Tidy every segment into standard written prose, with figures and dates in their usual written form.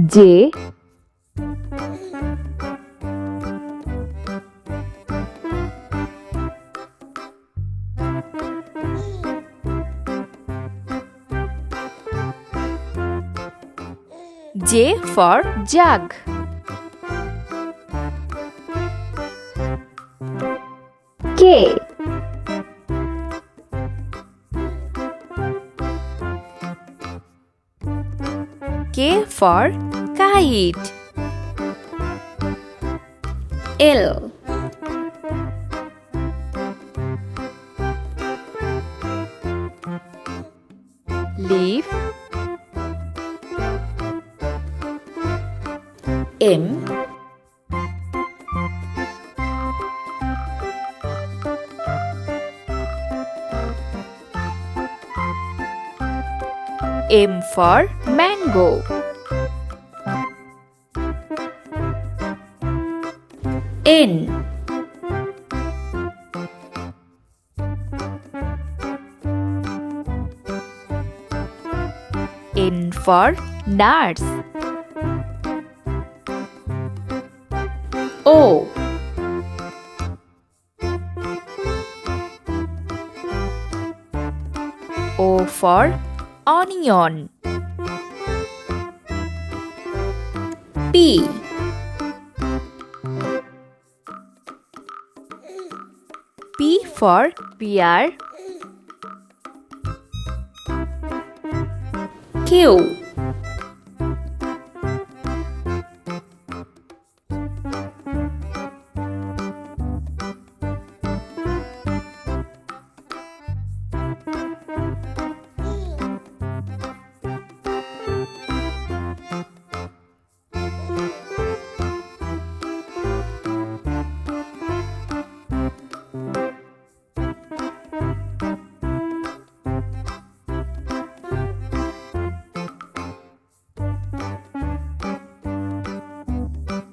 J. J for jug. K. K for kite. L. Leaf. M. M for mango. N. N for nuts. O. O for onion. P. P for pear. Q.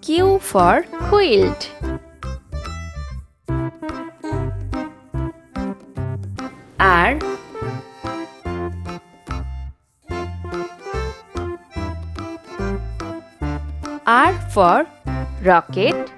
Q for quilt. R. R for rocket.